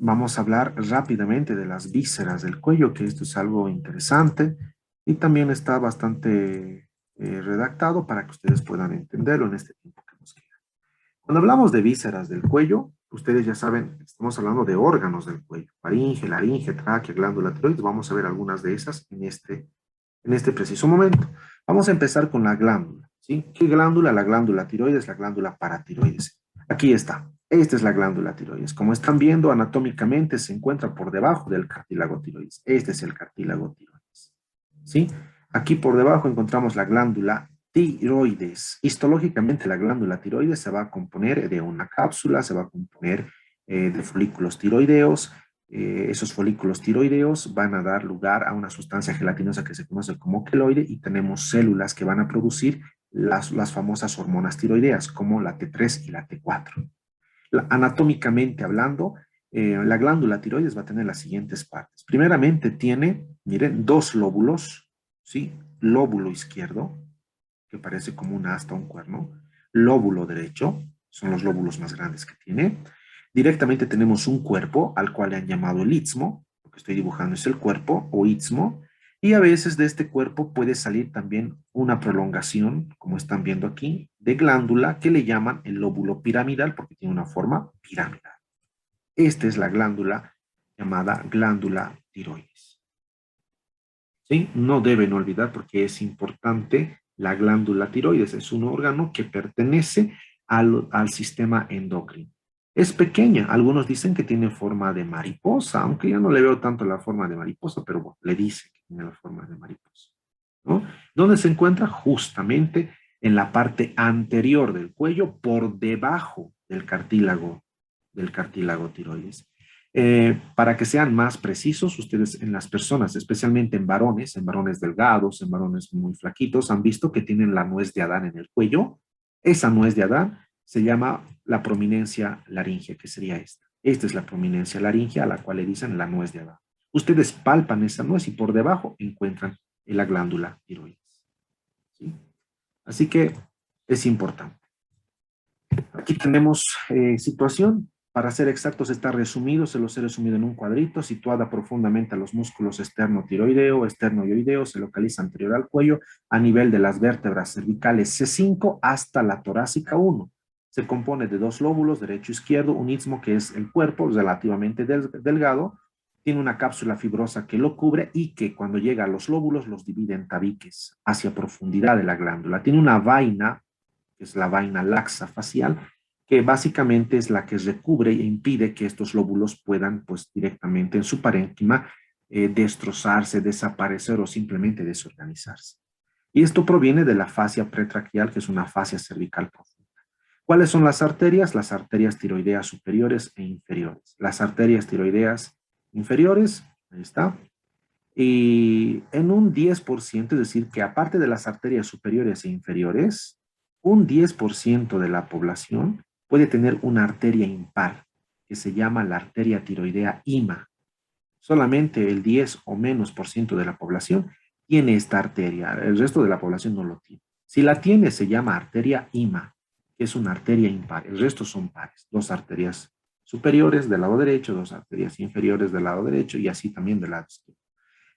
vamos a hablar rápidamente de las vísceras del cuello, que esto es algo interesante y también está bastante redactado para que ustedes puedan entenderlo en este tiempo que nos queda. Cuando hablamos de vísceras del cuello, ustedes ya saben, estamos hablando de órganos del cuello, faringe, laringe, tráquea, glándula tiroides. Vamos a ver algunas de esas en este preciso momento. Vamos a empezar con la glándula, ¿sí? ¿Qué glándula? La glándula tiroides, la glándula paratiroides. Aquí está. Esta es la glándula tiroides. Como están viendo, anatómicamente se encuentra por debajo del cartílago tiroides. Este es el cartílago tiroides, ¿sí? Aquí por debajo encontramos la glándula tiroides. Histológicamente, la glándula tiroides se va a componer de una cápsula, se va a componer de folículos tiroideos. Esos folículos tiroideos van a dar lugar a una sustancia gelatinosa que se conoce como queloide y tenemos células que van a producir las famosas hormonas tiroideas, como la T3 y la T4. Anatómicamente hablando, la glándula tiroides va a tener las siguientes partes. Primeramente tiene, miren, dos lóbulos, ¿sí? Lóbulo izquierdo, que parece como un asta, un cuerno. Lóbulo derecho, son los lóbulos más grandes que tiene. Directamente tenemos un cuerpo al cual le han llamado el istmo. Lo que estoy dibujando es el cuerpo o istmo. Y a veces de este cuerpo puede salir también una prolongación, como están viendo aquí, de glándula que le llaman el lóbulo piramidal porque tiene una forma piramidal. Esta es la glándula llamada glándula tiroides. ¿Sí? No deben olvidar porque es importante, la glándula tiroides es un órgano que pertenece al sistema endocrino. Es pequeña, algunos dicen que tiene forma de mariposa, aunque yo no le veo tanto la forma de mariposa, pero bueno, le dicen que tiene la forma de mariposa, ¿no? ¿Dónde se encuentra? Justamente en la parte anterior del cuello, por debajo del cartílago tiroides. Para que sean más precisos, ustedes en las personas, especialmente en varones delgados, en varones muy flaquitos, han visto que tienen la nuez de Adán en el cuello. Esa nuez de Adán se llama la prominencia laríngea, que sería esta. Esta es la prominencia laríngea a la cual le dicen la nuez de Adán. Ustedes palpan esa nuez y por debajo encuentran la glándula tiroides, ¿sí? Así que es importante. Aquí tenemos situación. Para ser exactos, está resumido, se los he resumido en un cuadrito, situada profundamente a los músculos esternotiroideo, esternoioideo, se localiza anterior al cuello, a nivel de las vértebras cervicales C5 hasta la torácica 1. Se compone de dos lóbulos, derecho e izquierdo, un istmo que es el cuerpo, relativamente delgado, tiene una cápsula fibrosa que lo cubre y que cuando llega a los lóbulos los divide en tabiques hacia profundidad de la glándula. Tiene una vaina, que es la vaina laxa facial, que básicamente es la que recubre e impide que estos lóbulos puedan, pues, directamente en su parénquima destrozarse, desaparecer o simplemente desorganizarse. Y esto proviene de la fascia pretraquial, que es una fascia cervical profunda. ¿Cuáles son las arterias? Las arterias tiroideas superiores e inferiores. Las arterias tiroideas inferiores, ahí está, y en un 10%, es decir, que aparte de las arterias superiores e inferiores, un 10% de la población puede tener una arteria impar, que se llama la arteria tiroidea IMA. Solamente el 10 o menos por ciento de la población tiene esta arteria, el resto de la población no lo tiene. Si la tiene, se llama arteria IMA, que es una arteria impar. El resto son pares, dos arterias superiores del lado derecho, dos arterias inferiores del lado derecho y así también del lado izquierdo.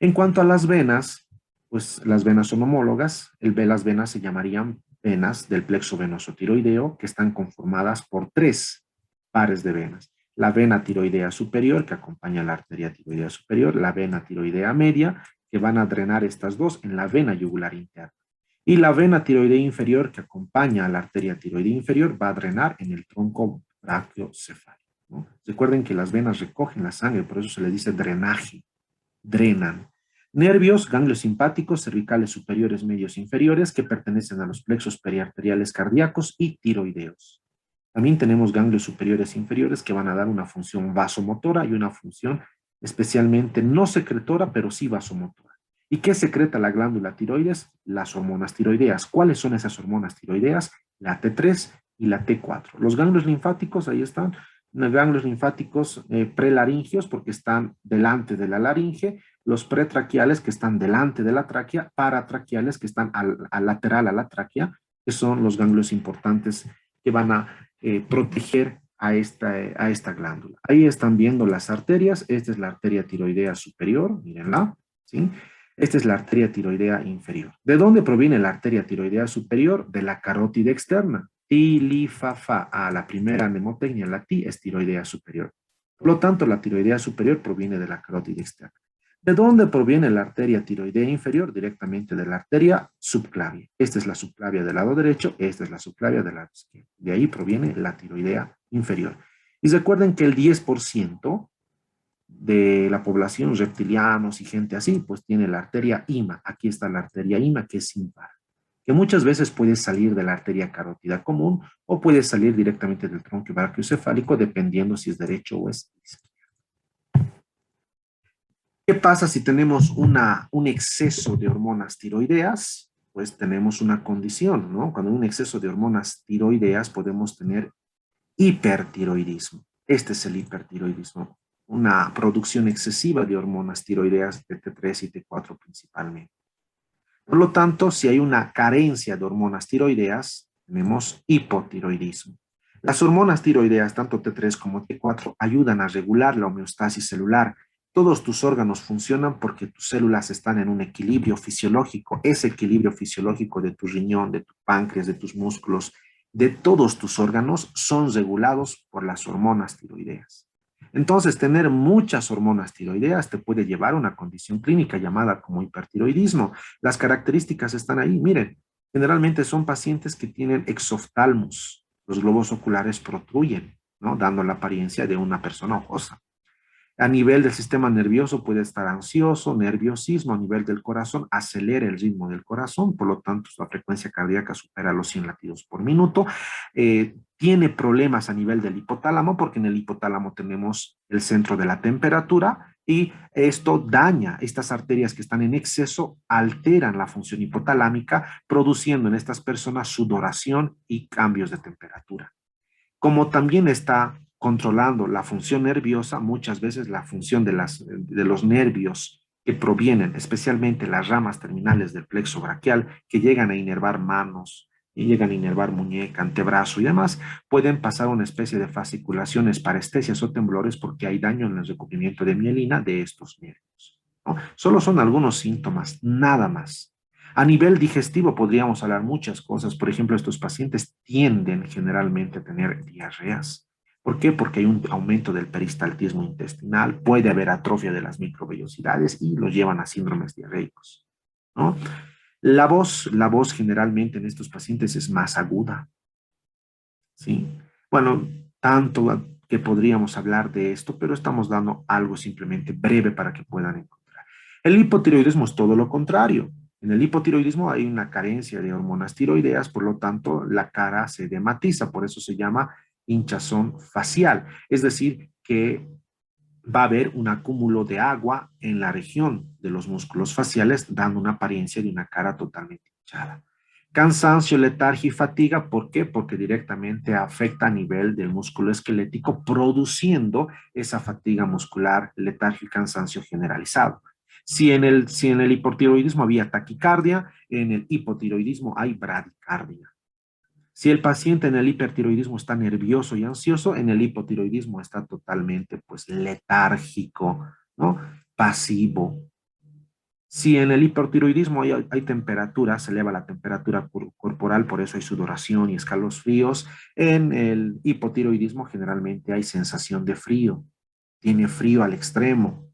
En cuanto a las venas, pues las venas son homólogas. Las venas se llamarían venas del plexo venoso tiroideo, que están conformadas por tres pares de venas. La vena tiroidea superior, que acompaña a la arteria tiroidea superior, la vena tiroidea media, que van a drenar estas dos en la vena yugular interna. Y la vena tiroidea inferior, que acompaña a la arteria tiroidea inferior, va a drenar en el tronco brachiocefálico, ¿no? Recuerden que las venas recogen la sangre, por eso se le dice drenaje, drenan. Nervios, ganglios simpáticos, cervicales superiores, medios, inferiores, que pertenecen a los plexos periarteriales cardíacos y tiroideos. También tenemos ganglios superiores e inferiores que van a dar una función vasomotora y una función especialmente no secretora, pero sí vasomotora. ¿Y qué secreta la glándula tiroides? Las hormonas tiroideas. ¿Cuáles son esas hormonas tiroideas? La T3 y la T4. Los ganglios linfáticos, ahí están, ganglios linfáticos prelaringios porque están delante de la laringe, los pretraquiales que están delante de la tráquea, paratraquiales que están al lateral a la tráquea, que son los ganglios importantes que van a proteger a esta glándula. Ahí están viendo las arterias. Esta es la arteria tiroidea superior, mírenla, ¿sí? Esta es la arteria tiroidea inferior. ¿De dónde proviene la arteria tiroidea superior? De la carótida externa. Ti, li, fa, fa. La primera mnemotecnia, la ti, es tiroidea superior. Por lo tanto, la tiroidea superior proviene de la carótida externa. ¿De dónde proviene la arteria tiroidea inferior? Directamente de la arteria subclavia. Esta es la subclavia del lado derecho, esta es la subclavia del lado izquierdo. De ahí proviene la tiroidea inferior. Y recuerden que el 10% de la población, reptilianos y gente así, pues tiene la arteria IMA. Aquí está la arteria IMA, que es impar, que muchas veces puede salir de la arteria carótida común o puede salir directamente del tronco brachiocefálico, dependiendo si es derecho o es izquierdo. ¿Qué pasa si tenemos un exceso de hormonas tiroideas? Pues tenemos una condición, ¿no? Cuando hay un exceso de hormonas tiroideas podemos tener hipertiroidismo. Este es el hipertiroidismo, una producción excesiva de hormonas tiroideas de T3 y T4 principalmente. Por lo tanto, si hay una carencia de hormonas tiroideas, tenemos hipotiroidismo. Las hormonas tiroideas, tanto T3 como T4, ayudan a regular la homeostasis celular. Todos tus órganos funcionan porque tus células están en un equilibrio fisiológico. Ese equilibrio fisiológico de tu riñón, de tu páncreas, de tus músculos, de todos tus órganos son regulados por las hormonas tiroideas. Entonces, tener muchas hormonas tiroideas te puede llevar a una condición clínica llamada como hipertiroidismo. Las características están ahí. Miren, generalmente son pacientes que tienen exoftalmos. Los globos oculares protruyen, ¿no? Dando la apariencia de una persona ojosa. A nivel del sistema nervioso puede estar ansioso, nerviosismo. A nivel del corazón acelera el ritmo del corazón, por lo tanto la frecuencia cardíaca supera los 100 latidos por minuto. Tiene problemas a nivel del hipotálamo, porque en el hipotálamo tenemos el centro de la temperatura y esto daña estas arterias que están en exceso, alteran la función hipotalámica, produciendo en estas personas sudoración y cambios de temperatura. Como también está controlando la función nerviosa, muchas veces la función de los nervios que provienen, especialmente las ramas terminales del plexo braquial, que llegan a inervar manos, y llegan a inervar muñeca, antebrazo y demás, pueden pasar una especie de fasciculaciones, parestesias o temblores porque hay daño en el recubrimiento de mielina de estos nervios, ¿no? Solo son algunos síntomas, nada más. A nivel digestivo podríamos hablar muchas cosas. Por ejemplo, estos pacientes tienden generalmente a tener diarreas. ¿Por qué? Porque hay un aumento del peristaltismo intestinal, puede haber atrofia de las microvellosidades y los llevan a síndromes diarreicos, ¿no? La voz generalmente en estos pacientes es más aguda, ¿sí? Bueno, tanto que podríamos hablar de esto, pero estamos dando algo simplemente breve para que puedan encontrar. El hipotiroidismo es todo lo contrario. En el hipotiroidismo hay una carencia de hormonas tiroideas, por lo tanto la cara se dematiza, por eso se llama hinchazón facial. Es decir, que va a haber un acúmulo de agua en la región de los músculos faciales, dando una apariencia de una cara totalmente hinchada. Cansancio, letargia y fatiga, ¿por qué? Porque directamente afecta a nivel del músculo esquelético, produciendo esa fatiga muscular, letargia y cansancio generalizado. Si en el hipotiroidismo había taquicardia, en el hipotiroidismo hay bradicardia. Si el paciente en el hipertiroidismo está nervioso y ansioso, en el hipotiroidismo está totalmente pues letárgico, ¿no? Pasivo. Si en el hipertiroidismo hay temperatura, se eleva la temperatura corporal, por eso hay sudoración y escalofríos. En el hipotiroidismo generalmente hay sensación de frío, tiene frío al extremo,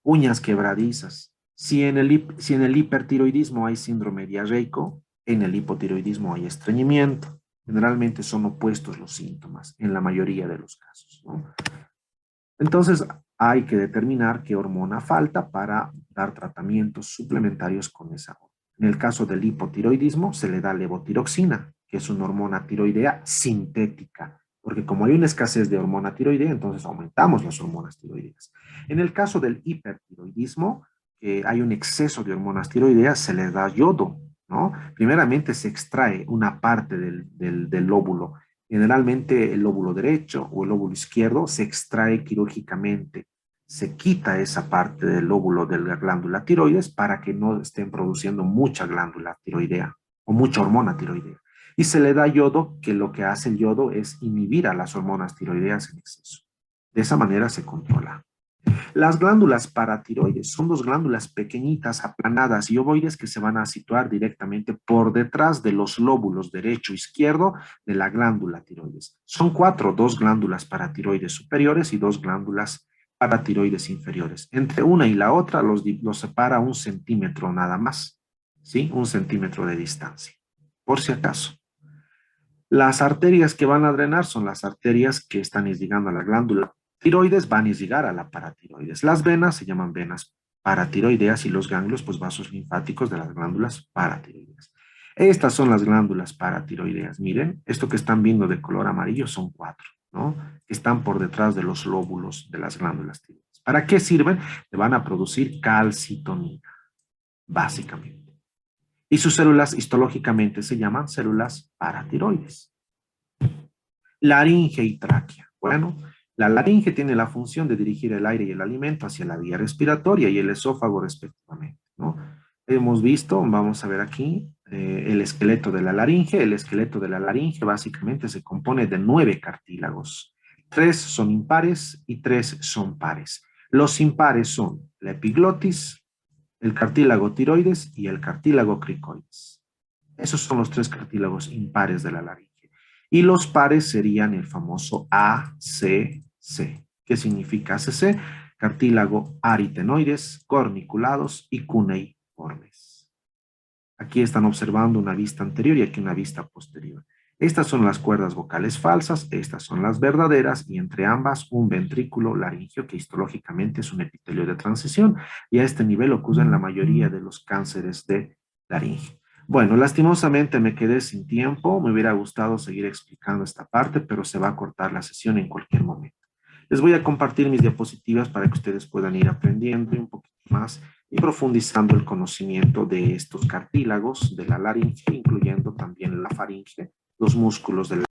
uñas quebradizas. Si en el hipertiroidismo hay síndrome diarreico, en el hipotiroidismo hay estreñimiento. Generalmente son opuestos los síntomas en la mayoría de los casos, ¿no? Entonces, hay que determinar qué hormona falta para dar tratamientos suplementarios con esa hormona. En el caso del hipotiroidismo, se le da levotiroxina, que es una hormona tiroidea sintética, porque como hay una escasez de hormona tiroidea, entonces aumentamos las hormonas tiroideas. En el caso del hipertiroidismo, que hay un exceso de hormonas tiroideas, se le da yodo, ¿no? Primeramente se extrae una parte del lóbulo. Generalmente el lóbulo derecho o el lóbulo izquierdo se extrae quirúrgicamente. Se quita esa parte del lóbulo de la glándula tiroides para que no estén produciendo mucha glándula tiroidea o mucha hormona tiroidea. Y se le da yodo, que lo que hace el yodo es inhibir a las hormonas tiroideas en exceso. De esa manera se controla. Las glándulas paratiroides son dos glándulas pequeñitas, aplanadas y ovoides que se van a situar directamente por detrás de los lóbulos derecho e izquierdo de la glándula tiroides. Son cuatro, dos glándulas paratiroides superiores y dos glándulas paratiroides inferiores. Entre una y la otra los separa 1 centímetro nada más, ¿sí? 1 centímetro de distancia, por si acaso. Las arterias que van a drenar son las arterias que están irrigando a la glándula tiroides, van a irrigar a la paratiroides. Las venas se llaman venas paratiroideas y los ganglios, pues vasos linfáticos de las glándulas paratiroideas. Estas son las glándulas paratiroideas. Miren, esto que están viendo de color amarillo son cuatro, ¿no? Que están por detrás de los lóbulos de las glándulas tiroides. ¿Para qué sirven? Te van a producir calcitonina, básicamente. Y sus células histológicamente se llaman células paratiroides. Laringe y tráquea. Bueno, la laringe tiene la función de dirigir el aire y el alimento hacia la vía respiratoria y el esófago respectivamente, ¿no? Hemos visto, vamos a ver aquí, el esqueleto de la laringe. El esqueleto de la laringe básicamente se compone de 9 cartílagos. 3 son impares y 3 son pares. Los impares son la epiglotis, el cartílago tiroides y el cartílago cricoides. Esos son los 3 cartílagos impares de la laringe. Y los pares serían el famoso ACC. ¿Qué significa ACC? Cartílago aritenoides, corniculados y cuneiformes. Aquí están observando una vista anterior y aquí una vista posterior. Estas son las cuerdas vocales falsas, estas son las verdaderas, y entre ambas un ventrículo laringio que histológicamente es un epitelio de transición, y a este nivel ocurren la mayoría de los cánceres de laringe. Bueno, lastimosamente me quedé sin tiempo, me hubiera gustado seguir explicando esta parte, pero se va a cortar la sesión en cualquier momento. Les voy a compartir mis diapositivas para que ustedes puedan ir aprendiendo un poquito más y profundizando el conocimiento de estos cartílagos de la laringe, incluyendo también la faringe, los músculos de la